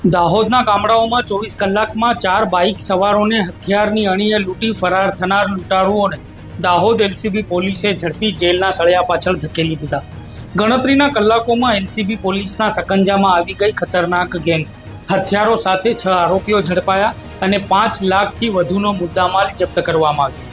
દાહોદના ગામડાઓમાં 24 કલાકમાં 4 બાઇક સવારોને હથિયારની અણીએ લૂંટી ફરાર થનાર લૂંટારુઓને દાહોદ એલસીબી પોલીસે ઝડપી જેલના સળિયા પાછળ ધકેલી દીધા. ગણતરીના કલાકોમાં એલસીબી પોલીસના સકંજામાં આવી ગઈ ખતરનાક ગેંગ. હથિયારો સાથે 6 આરોપીઓ ઝડપાયા અને 5 લાખથી વધુનો મુદ્દામાલ જપ્ત કરવામાં આવ્યો.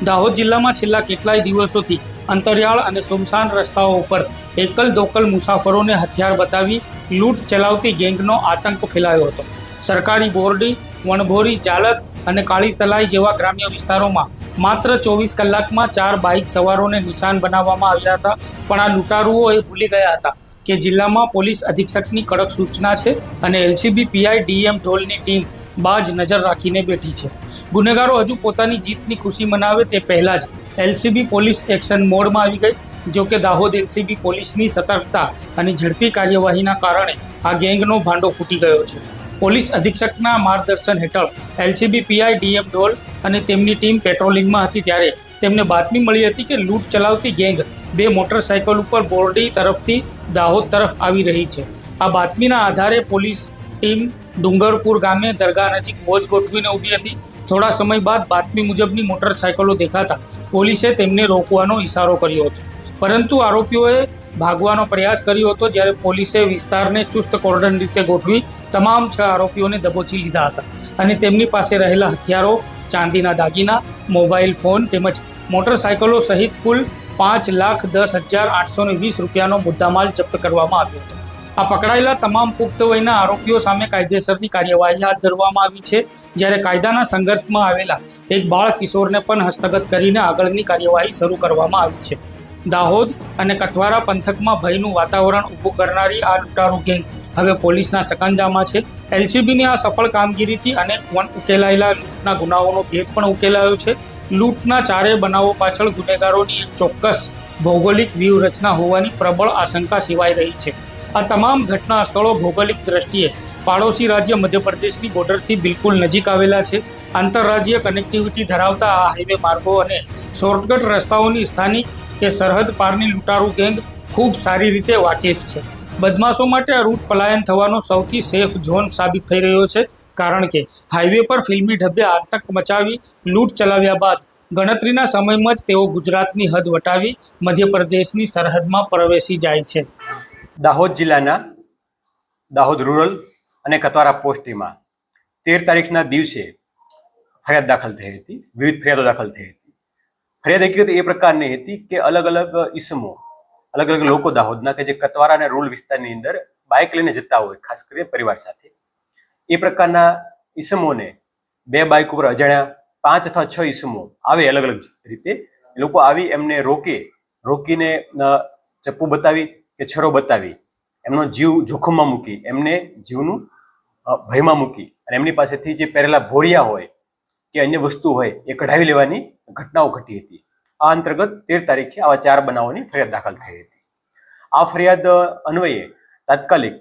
દાહોદ જિલ્લામાં છેલ્લા કેટલાય દિવસોથી અંતરિયાળ અને સુમસાન રસ્તાઓ ઉપર એકલ દોકલ મુસાફરોને હથિયાર બતાવી લૂંટ ચલાવતી ગેંગનો આતંક ફેલાયો હતો. સરકારી બોરડી, વણભોરી, જાલત અને કાળી તલાઈ જેવા ગ્રામ્ય વિસ્તારોમાં માત્ર 24 કલાકમાં 4 બાઇક સવારોને નિશાન બનાવવામાં આવ્યા હતા. પણ આ લૂંટારુઓ એ ભૂલી ગયા હતા કે જિલ્લામાં પોલીસ અધિક્ષકની કડક સૂચના છે અને એલસીબી પીઆઈ ડીએમ ઢોલની ટીમ બાજ નજર રાખીને બેઠી છે. ગુનેગારો હજુ પોતાની જીતની ખુશી મનાવે તે પહેલાં જ એલસીબી પોલીસ એક્શન મોડમાં આવી ગઈ. જો કે દાહોદ એલસીબી પોલીસની સતર્કતા અને ઝડપી કાર્યવાહીના કારણે આ ગેંગનો ભાંડો ફૂટી ગયો છે. પોલીસ અધિક્ષકના માર્ગદર્શન હેઠળ એલસીબી પીઆઈ ડીએમ ઢોલ અને તેમની ટીમ પેટ્રોલિંગમાં હતી ત્યારે તેમને બાતમી મળી હતી કે લૂંટ ચલાવતી ગેંગ 2 મોટરસાયકલ ઉપર બોરડી તરફથી દાહોદ તરફ આવી રહી છે. આ બાતમીના આધારે પોલીસ ટીમ ડુંગરપુર ગામે દરગાહ નજીક વોચ ગોઠવીને ઊભી હતી. થોડા સમય બાદ બાતમી મુજબની મોટરસાયકલો દેખાતા પોલીસે તેમને રોકવાનો ઇશારો કર્યો હતો, પરંતુ આરોપીઓએ ભાગવાનો પ્રયાસ કર્યો હતો. જ્યારે પોલીસે વિસ્તારને ચુસ્ત કોર્ડન રીતે ગોઠવી તમામ 6 આરોપીઓને દબોચી લીધા હતા અને તેમની પાસે રહેલા હથિયારો, ચાંદીના દાગીના, મોબાઈલ ફોન તેમજ મોટરસાયકલો સહિત કુલ 5,10,820 રૂપિયાનો મુદ્દામાલ જપ્ત કરવામાં આવ્યો હતો. આ પકડાયેલા તમામ પુખ્ત વયના આરોપીઓ સામે કાયદેસરની કાર્યવાહી હાથ ધરવામાં આવી છે. જ્યારે કાયદાના સંઘર્ષમાં આવેલા એક બાળ કિશોરને પણ હસ્તગત કરીને આગળની કાર્યવાહી શરૂ કરવામાં આવી છે. દાહોદ અને કઠવારા પંથકમાં ભયનું વાતાવરણ ઊભું કરનારી આ લૂંટારૂ ગેંગ હવે પોલીસના સકંજામાં છે. એલસીબીની આ સફળ કામગીરીથી અનેક ઉકેલાયેલા લૂંટના ગુનાઓનો ભેદ પણ ઉકેલાયો છે. લૂંટના 4 બનાવો પાછળ ગુનેગારોની એક ચોક્કસ ભૌગોલિક વ્યૂહરચના હોવાની પ્રબળ આશંકા સેવાઈ રહી છે. આ તમામ ઘટના સ્થળો ભૌગોલિક દ્રષ્ટિએ પાડોશી રાજ્ય મધ્યપ્રદેશની બોર્ડરથી બિલકુલ નજીક આવેલા છે. આંતરરાજ્ય કનેક્ટિવિટી ધરાવતા આ હાઈવે માર્ગો અને શોર્ટકટ રસ્તાઓની સ્થાનિક કે સરહદ પારની લૂંટારૂ ગેંગ ખૂબ સારી રીતે વાકેફ છે. બદમાશો માટે આ રૂટ પલાયન થવાનો સૌથી સેફ ઝોન સાબિત થઈ રહ્યો છે, કારણ કે હાઈવે પર ફિલ્મી ઢબે આતંક મચાવી લૂંટ ચલાવ્યા બાદ ગણતરીના સમયમાં જ તેઓ ગુજરાતની હદ વટાવી મધ્યપ્રદેશની સરહદમાં પ્રવેશી જાય છે. દાહોદ જિલ્લાના દાહોદ રૂરલ અને કતવારા પોસ્ટમાં 13 તારીખના દિવસે ફરિયાદ દાખલ થઈ હતી. વિવિધ ફરિયાદો દાખલ થઈ હતી. ફરિયાદ હકીકત એ પ્રકારની હતી કે અલગ અલગ ઈસમો, અલગ અલગ લોકો દાહોદના કે જે કતવારા અને રૂરલ વિસ્તારની અંદર બાઇક લઈને જતા હોય, ખાસ કરીને પરિવાર સાથે, એ પ્રકારના ઈસમોને 2 બાઇક ઉપર અજાણ્યા 5 અથવા 6 ઈસમો આવે અલગ અલગ રીતે. એ લોકો આવી એમને રોકીને ચપ્પુ બતાવી કે છરો બતાવી એમનો જીવ જોખમમાં મૂકી, એમને જીવનું ભયમાં મૂકી અને એમની પાસેથી જે પહેરેલા ભોરિયા હોય કે અન્ય વસ્તુ હોય એ કઢાવી લેવાની ઘટનાઓ ઘટી હતી. આ અંતર્ગત 13 તારીખે આવા 4 બનાવોની ફરિયાદ દાખલ થઈ હતી. આ ફરિયાદ અન્વયે તાત્કાલિક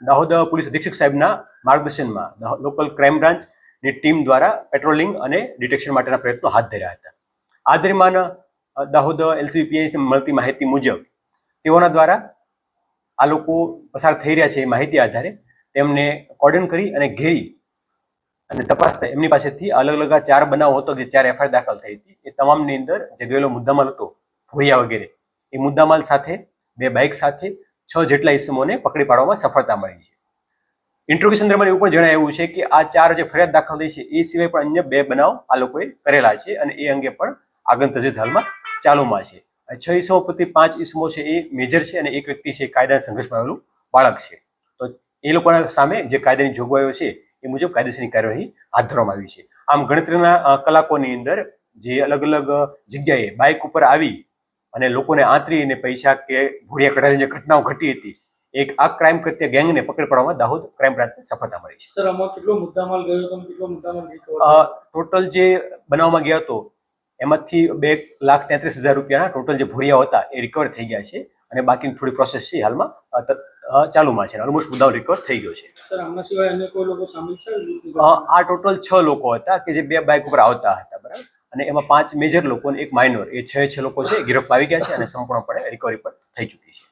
દાહોદ પોલીસ અધિક્ષક સાહેબના માર્ગદર્શનમાં લોકલ ક્રાઇમ બ્રાન્ચની ટીમ દ્વારા પેટ્રોલિંગ અને ડિટેક્શન માટેના પ્રયત્નો હાથ ધર્યા હતા. આ દરમિયાન દાહોદ એલસીબી પીઆઈ મળતી માહિતી મુજબ તેઓના દ્વારા આ લોકો પસાર થઈ રહ્યા છે એ માહિતી આધારે તેમને કોર્ડન કરી અને ઘેરી અને તપાસતા એમની પાસેથી અલગ અલગ 4 બનાવો હતો જે 4 એફઆઈઆર દાખલ થઈ હતી. એ તમામની અંદર જે ગયેલો મુદ્દામાલ હતો, ભોરિયા વગેરે, એ મુદ્દામાલ સાથે 2 બાઇક સાથે 6 જેટલા ઇસમોને પકડી પાડવામાં સફળતા મળી છે. ઇન્ટ્રોગેશન દરમિયાન એવું પણ જણાવ્યું છે કે આ 4 જે ફરિયાદ દાખલ થઈ છે એ સિવાય પણ અન્ય 2 બનાવ આ લોકોએ કરેલા છે અને એ અંગે પણ આગળ તજવીજ હાલમાં ચાલુમાં છે. 6 ઈસમો પ્રતિ 5 ઈસમો છે એ મેજર છે અને એક વ્યક્તિ છે કાયદાના સંઘર્ષમાં આવેલું બાળક છે. તો એ લોકોના સામે જે કાયદાની જોગવાઈઓ છે એ મુજબ કાયદેસરની કાર્યવાહી હાથ ધરવામાં આવી છે. આમ ગણતરીના કલાકોની અંદર જે અલગ અલગ જગ્યાએ બાઇક ઉપર આવી અને લોકોને આંતરીને પૈસા કે ભોરિયા કઢાવીને જે ઘટનાઓ ઘટી હતી, એક આ ક્રાઇમ કરતી ગેંગને પકડી પાડવામાં દાહોદ ક્રાઇમ બ્રાન્ચને સફળતા મળી છે. સર, આમાં કેટલો મુદ્દામાલ ગયો હતો, કેટલો મુદ્દામાલ ટોટલ જે બનાવવામાં ગયા હતો એમાંથી 2,33,000 રૂપિયાના ટોટલ જે ભોરિયા હતા એ રિકવર થઈ ગયા છે અને બાકીની થોડી પ્રોસેસ છે હાલમાં ચાલુમાં છે. ઓલમોસ્ટ મુદ્દાઓ રિકવર થઈ ગયો છે. સર, આમના સિવાય અન્ય કોઈ લોકો સામેલ છે? આ ટોટલ 6 લોકો હતા કે જે 2 બાઇક ઉપર આવતા હતા, બરાબર, અને એમાં 5 મેજર લોકો અને 1 માઇનોર, એ 6 લોકો છે ગિરફ્તાર આવી ગયા છે અને સંપૂર્ણપણે રિકવરી પર થઈ ચૂકી છે.